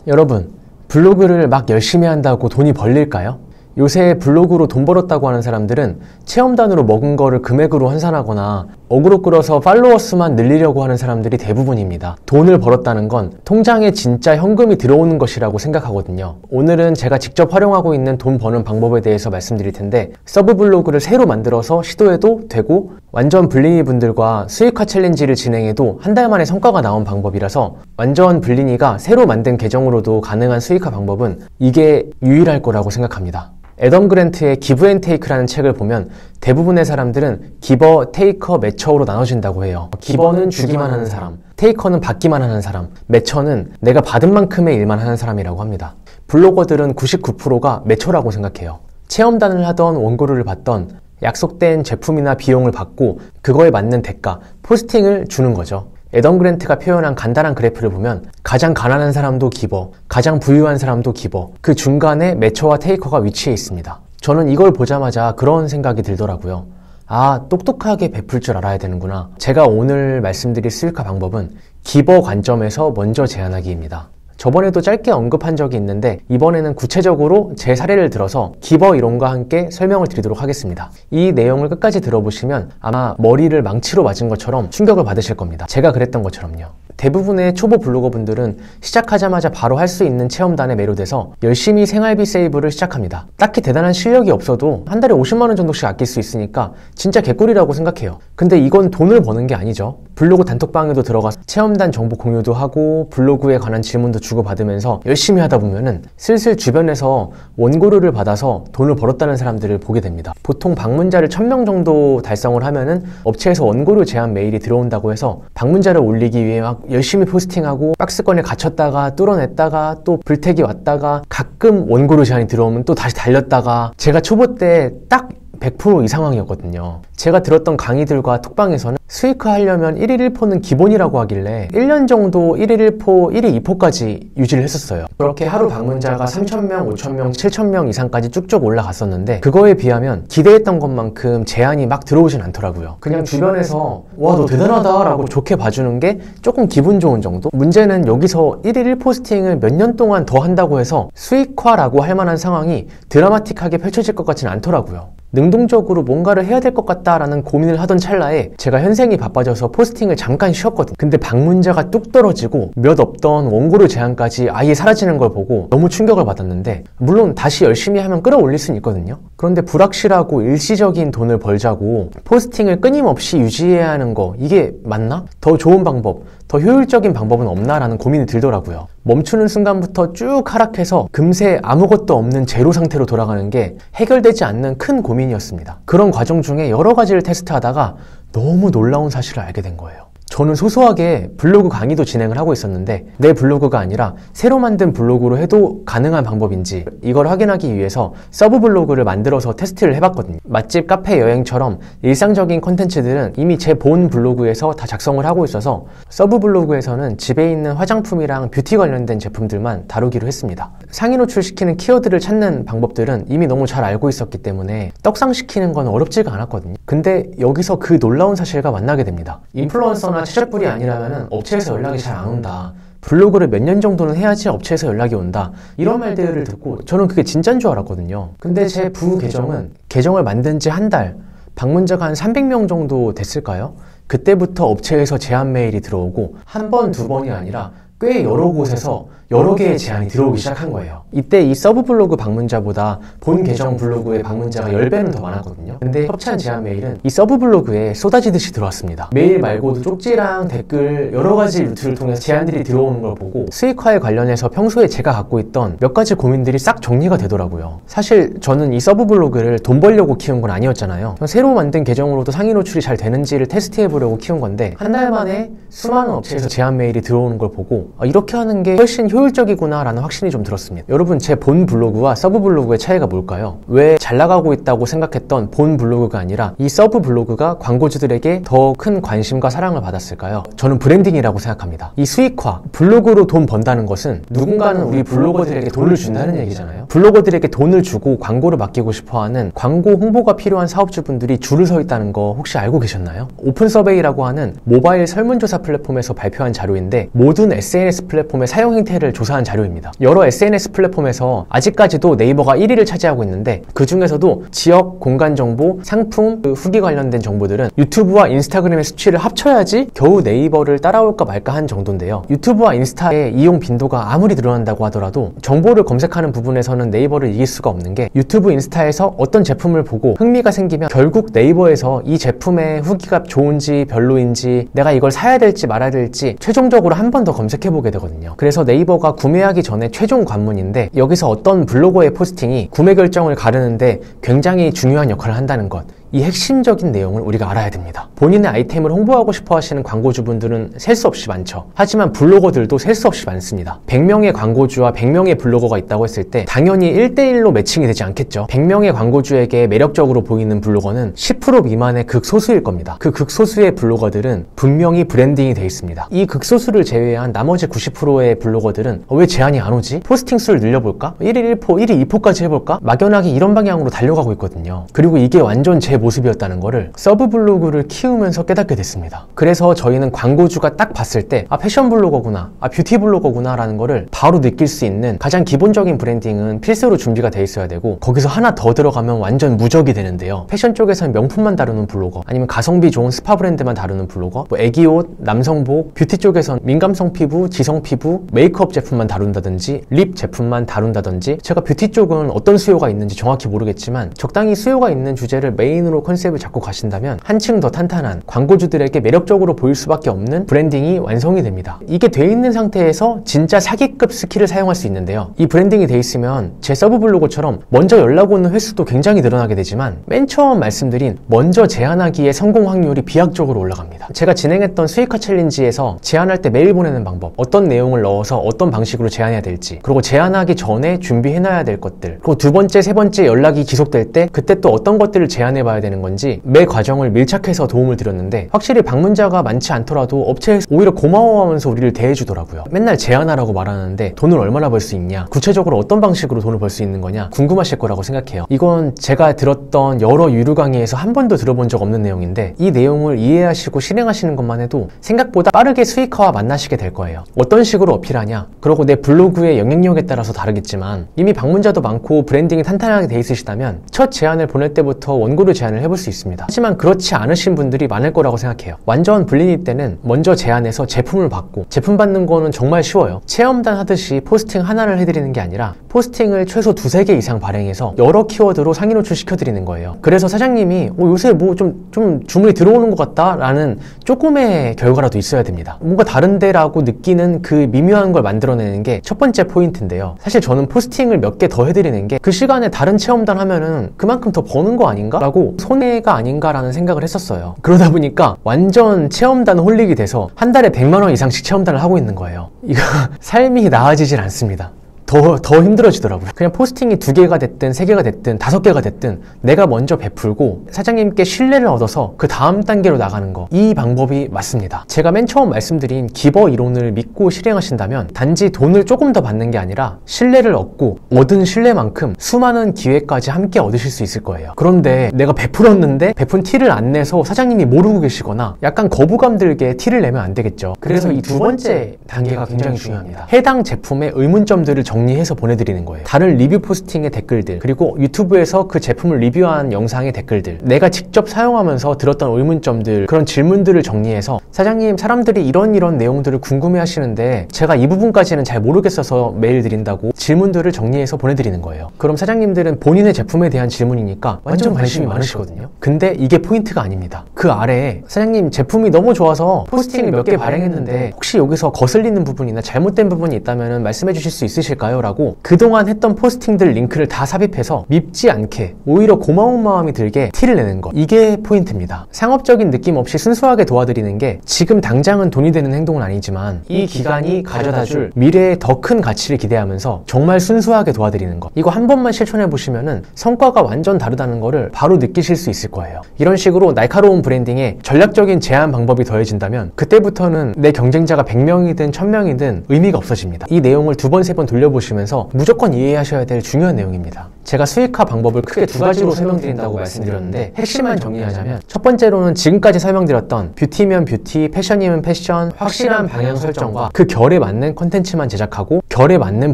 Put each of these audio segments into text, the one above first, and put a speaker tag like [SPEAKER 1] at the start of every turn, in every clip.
[SPEAKER 1] 여러분, 블로그를 막 열심히 한다고 돈이 벌릴까요? 요새 블로그로 돈 벌었다고 하는 사람들은 체험단으로 먹은 거를 금액으로 환산하거나 어그로 끌어서 팔로워 수만 늘리려고 하는 사람들이 대부분입니다. 돈을 벌었다는 건 통장에 진짜 현금이 들어오는 것이라고 생각하거든요. 오늘은 제가 직접 활용하고 있는 돈 버는 방법에 대해서 말씀드릴 텐데, 서브 블로그를 새로 만들어서 시도해도 되고 완전 블리니 분들과 수익화 챌린지를 진행해도 한 달 만에 성과가 나온 방법이라서 완전 블리니가 새로 만든 계정으로도 가능한 수익화 방법은 이게 유일할 거라고 생각합니다. 애덤 그랜트의 기브 앤 테이크라는 책을 보면 대부분의 사람들은 기버, 테이커, 매처로 나눠진다고 해요. 기버는 주기만 하는 사람, 테이커는 받기만 하는 사람, 매처는 내가 받은 만큼의 일만 하는 사람이라고 합니다. 블로거들은 99%가 매처라고 생각해요. 체험단을 하던 원고료를 받던 약속된 제품이나 비용을 받고 그거에 맞는 대가, 포스팅을 주는 거죠. 애덤 그랜트가 표현한 간단한 그래프를 보면 가장 가난한 사람도 기버, 가장 부유한 사람도 기버, 그 중간에 매처와 테이커가 위치해 있습니다. 저는 이걸 보자마자 그런 생각이 들더라고요. 아, 똑똑하게 베풀 줄 알아야 되는구나. 제가 오늘 말씀드릴 수익화 방법은 기버 관점에서 먼저 제안하기입니다. 저번에도 짧게 언급한 적이 있는데 이번에는 구체적으로 제 사례를 들어서 기버 이론과 함께 설명을 드리도록 하겠습니다. 이 내용을 끝까지 들어보시면 아마 머리를 망치로 맞은 것처럼 충격을 받으실 겁니다. 제가 그랬던 것처럼요. 대부분의 초보 블로거분들은 시작하자마자 바로 할 수 있는 체험단에 매료돼서 열심히 생활비 세이브를 시작합니다. 딱히 대단한 실력이 없어도 한 달에 50만 원 정도씩 아낄 수 있으니까 진짜 개꿀이라고 생각해요. 근데 이건 돈을 버는 게 아니죠. 블로그 단톡방에도 들어가서 체험단 정보 공유도 하고 블로그에 관한 질문도 주고받으면서 열심히 하다 보면은 슬슬 주변에서 원고료를 받아서 돈을 벌었다는 사람들을 보게 됩니다. 보통 방문자를 1000명 정도 달성을 하면은 업체에서 원고료 제한 메일이 들어온다고 해서 방문자를 올리기 위해 막 열심히 포스팅하고 박스권에 갇혔다가 뚫어냈다가 또 불택이 왔다가 가끔 원고료 제한이 들어오면 또 다시 달렸다가, 제가 초보 때 딱 100% 이 상황이었거든요. 제가 들었던 강의들과 톡방에서는 수익화 하려면 1일 1포는 기본이라고 하길래 1년 정도 1일 1포, 1일 2포까지 유지를 했었어요. 그렇게 하루 방문자가 3000명, 5000명, 7000명 이상까지 쭉쭉 올라갔었는데 그거에 비하면 기대했던 것만큼 제한이 막 들어오진 않더라고요. 그냥 주변에서 와, 너 대단하다 라고 좋게 봐주는 게 조금 기분 좋은 정도? 문제는 여기서 1일 1포스팅을 몇 년 동안 더 한다고 해서 수익화라고 할 만한 상황이 드라마틱하게 펼쳐질 것 같지는 않더라고요. 능동적으로 뭔가를 해야 될 것 같다라는 고민을 하던 찰나에 제가 현생이 바빠져서 포스팅을 잠깐 쉬었거든요. 근데 방문자가 뚝 떨어지고 몇 없던 원고료 제한까지 아예 사라지는 걸 보고 너무 충격을 받았는데, 물론 다시 열심히 하면 끌어올릴 수는 있거든요. 그런데 불확실하고 일시적인 돈을 벌자고 포스팅을 끊임없이 유지해야 하는 거, 이게 맞나? 더 좋은 방법, 더 효율적인 방법은 없나라는 고민이 들더라고요. 멈추는 순간부터 쭉 하락해서 금세 아무것도 없는 제로 상태로 돌아가는 게 해결되지 않는 큰 고민이었습니다. 그런 과정 중에 여러 가지를 테스트하다가 너무 놀라운 사실을 알게 된 거예요. 저는 소소하게 블로그 강의도 진행을 하고 있었는데 내 블로그가 아니라 새로 만든 블로그로 해도 가능한 방법인지 이걸 확인하기 위해서 서브 블로그를 만들어서 테스트를 해봤거든요. 맛집, 카페, 여행처럼 일상적인 콘텐츠들은 이미 제 본 블로그에서 다 작성을 하고 있어서 서브 블로그에서는 집에 있는 화장품이랑 뷰티 관련된 제품들만 다루기로 했습니다. 상위 노출시키는 키워드를 찾는 방법들은 이미 너무 잘 알고 있었기 때문에 떡상시키는 건 어렵지가 않았거든요. 근데 여기서 그 놀라운 사실과 만나게 됩니다. 인플루언서나 최적불이 아니라면 업체에서 연락이 잘 안 온다, 블로그를 몇 년 정도는 해야지 업체에서 연락이 온다, 이런 말들을 듣고 저는 그게 진짜인 줄 알았거든요. 근데 제 부 계정은 계정을 만든 지 한 달, 방문자가 한 300명 정도 됐을까요? 그때부터 업체에서 제안 메일이 들어오고 한 번, 두 번이 아니라 꽤 여러 곳에서 여러 개의 제안이 들어오기 시작한 거예요. 이때 이 서브 블로그 방문자보다 본 계정 블로그의 방문자가 10배는 더 많았거든요. 근데 협찬 제안 메일은 이 서브 블로그에 쏟아지듯이 들어왔습니다. 메일 말고도 쪽지랑 댓글 여러 가지 루트를 통해서 제안들이 들어오는 걸 보고 수익화에 관련해서 평소에 제가 갖고 있던 몇 가지 고민들이 싹 정리가 되더라고요. 사실 저는 이 서브 블로그를 돈 벌려고 키운 건 아니었잖아요. 새로 만든 계정으로도 상위 노출이 잘 되는지를 테스트해보려고 키운 건데 한 달 만에 수많은 업체에서 제안 메일이 들어오는 걸 보고 이렇게 하는 게 훨씬 효율적이구나 라는 확신이 좀 들었습니다. 여러분, 제 본 블로그와 서브 블로그의 차이가 뭘까요? 왜 잘 나가고 있다고 생각했던 본 블로그가 아니라 이 서브 블로그가 광고주들에게 더 큰 관심과 사랑을 받았을까요? 저는 브랜딩이라고 생각합니다. 이 수익화, 블로그로 돈 번다는 것은 누군가는 우리 블로거들에게 돈을 준다는 얘기잖아요. 블로거들에게 돈을 주고 광고를 맡기고 싶어하는 광고 홍보가 필요한 사업주분들이 줄을 서 있다는 거 혹시 알고 계셨나요? 오픈서베이라고 하는 모바일 설문조사 플랫폼에서 발표한 자료인데 모든 SNS 플랫폼의 사용 행태를 상태를 조사한 자료입니다. 여러 SNS 플랫폼에서 아직까지도 네이버가 1위를 차지하고 있는데 그 중에서도 지역, 공간 정보, 상품, 후기 관련된 정보들은 유튜브와 인스타그램의 수치를 합쳐야지 겨우 네이버를 따라올까 말까 한 정도인데요. 유튜브와 인스타의 이용 빈도가 아무리 늘어난다고 하더라도 정보를 검색하는 부분에서는 네이버를 이길 수가 없는 게 유튜브, 인스타에서 어떤 제품을 보고 흥미가 생기면 결국 네이버에서 이 제품의 후기가 좋은지 별로인지 내가 이걸 사야 될지 말아야 될지 최종적으로 한 번 더 검색해보게 되거든요. 그래서 네이버가 구매하기 전에 최종 관문인데 여기서 어떤 블로거의 포스팅이 구매 결정을 가르는데 굉장히 중요한 역할을 한다는 것, 이 핵심적인 내용을 우리가 알아야 됩니다. 본인의 아이템을 홍보하고 싶어 하시는 광고주분들은 셀 수 없이 많죠. 하지만 블로거들도 셀 수 없이 많습니다. 100명의 광고주와 100명의 블로거가 있다고 했을 때 당연히 1대1로 매칭이 되지 않겠죠. 100명의 광고주에게 매력적으로 보이는 블로거는 10% 미만의 극소수일 겁니다. 그 극소수의 블로거들은 분명히 브랜딩이 되어 있습니다. 이 극소수를 제외한 나머지 90%의 블로거들은 왜 제한이 안 오지? 포스팅 수를 늘려볼까? 1일 1포, 1일 2포까지 해볼까? 막연하게 이런 방향으로 달려가고 있거든요. 그리고 이게 완전 제 모습이었다는 거를 서브 블로그를 키우면서 깨닫게 됐습니다. 그래서 저희는 광고주가 딱 봤을 때 패션 블로거구나, 뷰티 블로거구나 라는 거를 바로 느낄 수 있는 가장 기본적인 브랜딩은 필수로 준비가 돼 있어야 되고 거기서 하나 더 들어가면 완전 무적이 되는데요. 패션 쪽에서는 명품만 다루는 블로거, 아니면 가성비 좋은 스파 브랜드만 다루는 블로거, 애기옷, 남성복, 뷰티 쪽에서는 민감성 피부, 지성 피부, 메이크업 제품만 다룬다든지 립 제품만 다룬다든지 제가 뷰티 쪽은 어떤 수요가 있는지 정확히 모르겠지만 적당히 수요가 있는 주제를 메인으로 컨셉을 잡고 가신다면 한층 더 탄탄한 광고주들에게 매력적으로 보일 수밖에 없는 브랜딩이 완성이 됩니다. 이게 돼 있는 상태에서 진짜 사기급 스킬을 사용할 수 있는데요. 이 브랜딩이 돼 있으면 제 서브 블로그처럼 먼저 연락 오는 횟수도 굉장히 늘어나게 되지만 맨 처음 말씀드린 먼저 제안하기의 성공 확률이 비약적으로 올라갑니다. 제가 진행했던 수익화 챌린지에서 제안할 때 메일 보내는 방법, 어떤 내용을 넣어서 어떤 방식으로 제안해야 될지, 그리고 제안하기 전에 준비해놔야 될 것들, 그리고 두 번째, 세 번째 연락이 지속될 때 그때 또 어떤 것들을 제안해봐야 되는 건지 매 과정을 밀착해서 도움을 드렸는데 확실히 방문자가 많지 않더라도 업체에서 오히려 고마워하면서 우리를 대해주더라고요. 맨날 제안하라고 말하는데 돈을 얼마나 벌 수 있냐, 구체적으로 어떤 방식으로 돈을 벌 수 있는 거냐 궁금하실 거라고 생각해요. 이건 제가 들었던 여러 유료 강의에서 한 번도 들어본 적 없는 내용인데 이 내용을 이해하시고 실행하시는 것만 해도 생각보다 빠르게 수익화와 만나시게 될 거예요. 어떤 식으로 어필하냐, 그리고 내 블로그의 영향력에 따라서 다르겠지만 이미 방문자도 많고 브랜딩이 탄탄하게 돼 있으시다면 첫 제안을 보낼 때부터 원고를 제안을 해볼 수 있습니다. 하지만 그렇지 않으신 분들이 많을 거라고 생각해요. 완전 블리니 때는 먼저 제안해서 제품을 받고, 제품 받는 거는 정말 쉬워요. 체험단 하듯이 포스팅 하나를 해드리는 게 아니라 포스팅을 최소 2-3개 이상 발행해서 여러 키워드로 상위 노출 시켜드리는 거예요. 그래서 사장님이 요새 뭐 좀 주문이 들어오는 것 같다 라는 조금의 결과라도 있어야 됩니다. 뭔가 다른데 라고 느끼는 그 미묘한 걸 만들어내는 게 첫 번째 포인트인데요. 사실 저는 포스팅을 몇 개 더 해드리는 게 그 시간에 다른 체험단 하면은 그만큼 더 버는 거 아닌가? 라고 손해가 아닌가라는 생각을 했었어요. 그러다 보니까 완전 체험단 홀릭이 돼서 한 달에 100만 원 이상씩 체험단을 하고 있는 거예요. 이거 삶이 나아지질 않습니다. 더 힘들어지더라고요. 그냥 포스팅이 2개가 됐든 3개가 됐든 5개가 됐든 내가 먼저 베풀고 사장님께 신뢰를 얻어서 그 다음 단계로 나가는 거, 이 방법이 맞습니다. 제가 맨 처음 말씀드린 기버 이론을 믿고 실행하신다면 단지 돈을 조금 더 받는 게 아니라 신뢰를 얻고 얻은 신뢰만큼 수많은 기회까지 함께 얻으실 수 있을 거예요. 그런데 내가 베풀었는데 베푼 티를 안 내서 사장님이 모르고 계시거나 약간 거부감 들게 티를 내면 안 되겠죠. 그래서 이 두 번째 단계가 굉장히 중요합니다. 해당 제품의 의문점들을 정리해서 보내드리는 거예요. 다른 리뷰 포스팅의 댓글들, 그리고 유튜브에서 그 제품을 리뷰한 영상의 댓글들, 내가 직접 사용하면서 들었던 의문점들, 그런 질문들을 정리해서 사장님, 사람들이 이런 내용들을 궁금해 하시는데 제가 이 부분까지는 잘 모르겠어서 메일 드린다고 질문들을 정리해서 보내드리는 거예요. 그럼 사장님들은 본인의 제품에 대한 질문이니까 완전 관심이 많으시거든요. 근데 이게 포인트가 아닙니다. 그 아래에 사장님, 제품이 너무 좋아서 포스팅을 몇 개 발행했는데 혹시 여기서 거슬리는 부분이나 잘못된 부분이 있다면 말씀해 주실 수 있으실까요? 라고 그동안 했던 포스팅들 링크를 다 삽입해서 밉지 않게 오히려 고마운 마음이 들게 티를 내는 것, 이게 포인트입니다. 상업적인 느낌 없이 순수하게 도와드리는 게 지금 당장은 돈이 되는 행동은 아니지만 이 기간이 가져다줄 미래에 더 큰 가치를 기대하면서 정말 순수하게 도와드리는 것, 이거 한 번만 실천해 보시면은 성과가 완전 다르다는 거를 바로 느끼실 수 있을 거예요. 이런 식으로 날카로운 브랜딩에 전략적인 제안 방법이 더해진다면 그때부터는 내 경쟁자가 100명이든 1000명이든 의미가 없어집니다. 이 내용을 2번, 3번 돌려보시면서 무조건 이해하셔야 될 중요한 내용입니다. 제가 수익화 방법을 크게 두 가지로 설명드린다고 말씀드렸는데 핵심만 정리하자면 첫 번째로는 지금까지 설명드렸던 뷰티면 뷰티, 패션이면 패션, 확실한 방향 설정과 그 결에 맞는 컨텐츠만 제작하고 결에 맞는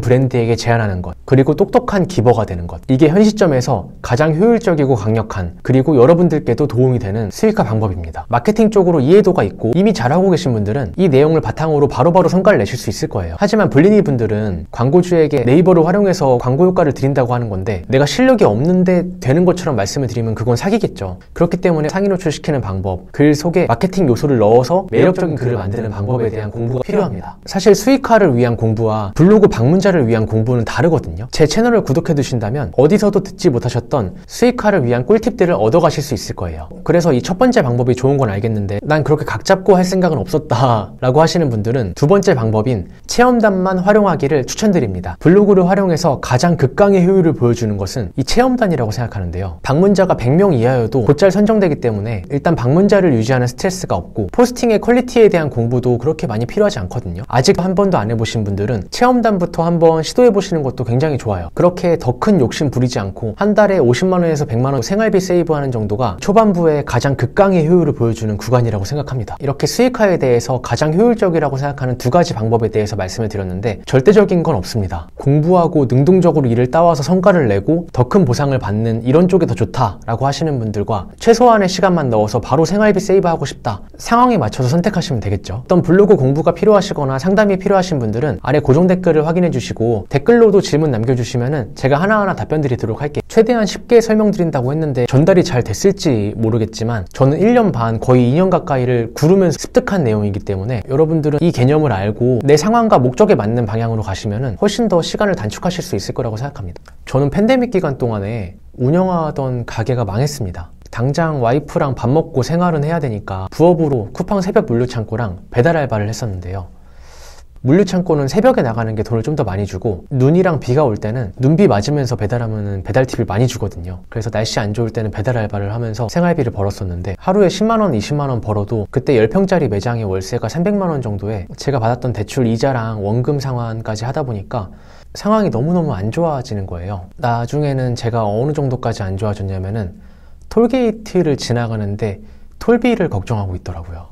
[SPEAKER 1] 브랜드에게 제안하는 것, 그리고 똑똑한 기버가 되는 것. 이게 현 시점에서 가장 효율적이고 강력한, 그리고 여러분들께도 도움이 되는 수익화 방법입니다. 마케팅 쪽으로 이해도가 있고 이미 잘하고 계신 분들은 이 내용을 바탕으로 바로바로 성과를 내실 수 있을 거예요. 하지만 블리니 분들은 광고주에게 네이버를 활용해서 광고 효과를 드린다고 하는 건데 내가 실력이 없는데 되는 것처럼 말씀을 드리면 그건 사기겠죠. 그렇기 때문에 상위 노출시키는 방법, 글 속에 마케팅 요소를 넣어서 매력적인 글을 만드는 방법에 대한 공부가 필요합니다. 사실 수익화를 위한 공부와 블로그 방문자를 위한 공부는 다르거든요. 제 채널을 구독해 두신다면 어디서도 듣지 못하셨던 수익화를 위한 꿀팁들을 얻어가실 수 있을 거예요. 그래서 이 첫 번째 방법이 좋은 건 알겠는데 난 그렇게 각 잡고 할 생각은 없었다 라고 하시는 분들은 두 번째 방법인 체험단만 활용하기를 추천드립니다. 블로그를 활용해서 가장 극강의 효율을 보여주는 것은 이 체험단이라고 생각하는데요. 방문자가 100명 이하여도 곧잘 선정되기 때문에 일단 방문자를 유지하는 스트레스가 없고 포스팅의 퀄리티에 대한 공부도 그렇게 많이 필요하지 않거든요. 아직 한 번도 안 해보신 분들은 체험단부터 한번 시도해보시는 것도 굉장히 좋아요. 그렇게 더 큰 욕심 부리지 않고 한 달에 50만원에서 100만원 생활비 세이브하는 정도가 초반부에 가장 극강의 효율을 보여주는 구간이라고 생각합니다. 이렇게 수익화에 대해서 가장 효율적이라고 생각하는 두 가지 방법에 대해서 말씀을 드렸는데 절대적인 건 없습니다. 공부하고 능동적으로 일을 따와서 성과를 내고 더 큰 보상을 받는 이런 쪽이 더 좋다라고 하시는 분들과 최소한의 시간만 넣어서 바로 생활비 세이브하고 싶다, 상황에 맞춰서 선택하시면 되겠죠. 어떤 블로그 공부가 필요하시거나 상담이 필요하신 분들은 아래 고정 댓글을 확인해 주시고 댓글로도 질문 남겨주시면은 제가 하나하나 답변 드리도록 할게요. 최대한 쉽게 설명드린다고 했는데 전달이 잘 됐을지 모르겠지만 저는 1년 반 거의 2년 가까이를 구르면서 습득한 내용이기 때문에 여러분들은 이 개념을 알고 내 상황과 목적에 맞는 방향으로 가시면은 훨씬 더 시간을 단축하실 수 있을 거라고 생각합니다. 저는 팬데믹 기간 동안에 운영하던 가게가 망했습니다. 당장 와이프랑 밥 먹고 생활은 해야 되니까 부업으로 쿠팡 새벽 물류창고랑 배달 알바를 했었는데요. 물류창고는 새벽에 나가는 게 돈을 좀 더 많이 주고 눈이랑 비가 올 때는 눈비 맞으면서 배달하면 배달 팁을 많이 주거든요. 그래서 날씨 안 좋을 때는 배달 알바를 하면서 생활비를 벌었었는데 하루에 10만원, 20만원 벌어도 그때 10평짜리 매장의 월세가 300만원 정도에 제가 받았던 대출 이자랑 원금 상환까지 하다 보니까 상황이 너무너무 안 좋아지는 거예요. 나중에는 제가 어느 정도까지 안 좋아졌냐면은 톨게이트를 지나가는데 톨비를 걱정하고 있더라고요.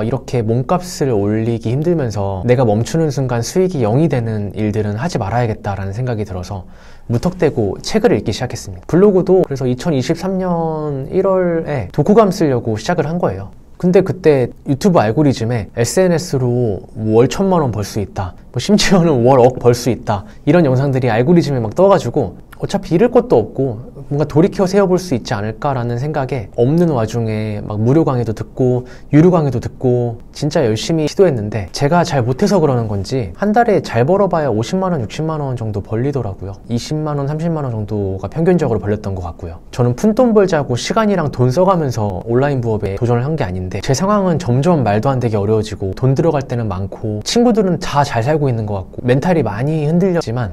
[SPEAKER 1] 이렇게 몸값을 올리기 힘들면서 내가 멈추는 순간 수익이 0이 되는 일들은 하지 말아야겠다라는 생각이 들어서 무턱대고 책을 읽기 시작했습니다. 블로그도 그래서 2023년 1월에 독후감 쓰려고 시작을 한 거예요. 근데 그때 유튜브 알고리즘에 SNS로 월 1,000만원 벌 수 있다, 심지어는 월 억 벌 수 있다, 이런 영상들이 알고리즘에 막 떠가지고 어차피 잃을 것도 없고 뭔가 돌이켜 세워볼 수 있지 않을까라는 생각에 없는 와중에 막 무료 강의도 듣고 유료 강의도 듣고 진짜 열심히 시도했는데 제가 잘 못해서 그러는 건지 한 달에 잘 벌어봐야 50만원, 60만원 정도 벌리더라고요. 20만원, 30만원 정도가 평균적으로 벌렸던 것 같고요. 저는 푼돈 벌자고 시간이랑 돈 써가면서 온라인 부업에 도전을 한 게 아닌데 제 상황은 점점 말도 안 되게 어려워지고 돈 들어갈 때는 많고 친구들은 다 잘 살고 있는 것 같고 멘탈이 많이 흔들렸지만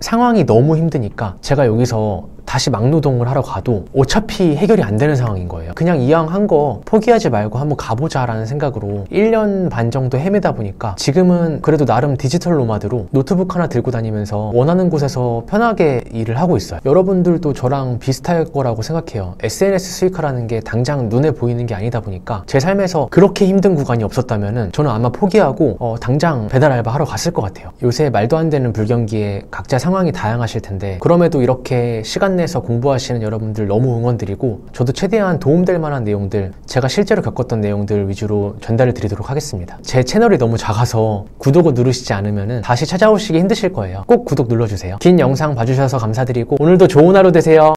[SPEAKER 1] 상황이 너무 힘드니까 제가 여기서 다시 막노동을 하러 가도 어차피 해결이 안 되는 상황인 거예요. 그냥 이왕 한 거 포기하지 말고 한번 가보자 라는 생각으로 1년 반 정도 헤매다 보니까 지금은 그래도 나름 디지털 노마드로 노트북 하나 들고 다니면서 원하는 곳에서 편하게 일을 하고 있어요. 여러분들도 저랑 비슷할 거라고 생각해요. SNS 수익화라는 게 당장 눈에 보이는 게 아니다 보니까 제 삶에서 그렇게 힘든 구간이 없었다면은 저는 아마 포기하고 당장 배달 알바 하러 갔을 것 같아요. 요새 말도 안 되는 불경기에 각자 상황이 다양하실 텐데 그럼에도 이렇게 시간 내서 공부하시는 여러분들 너무 응원드리고 저도 최대한 도움될 만한 내용들, 제가 실제로 겪었던 내용들 위주로 전달을 드리도록 하겠습니다. 제 채널이 너무 작아서 구독을 누르시지 않으면 다시 찾아오시기 힘드실 거예요. 꼭 구독 눌러주세요. 긴 영상 봐주셔서 감사드리고 오늘도 좋은 하루 되세요.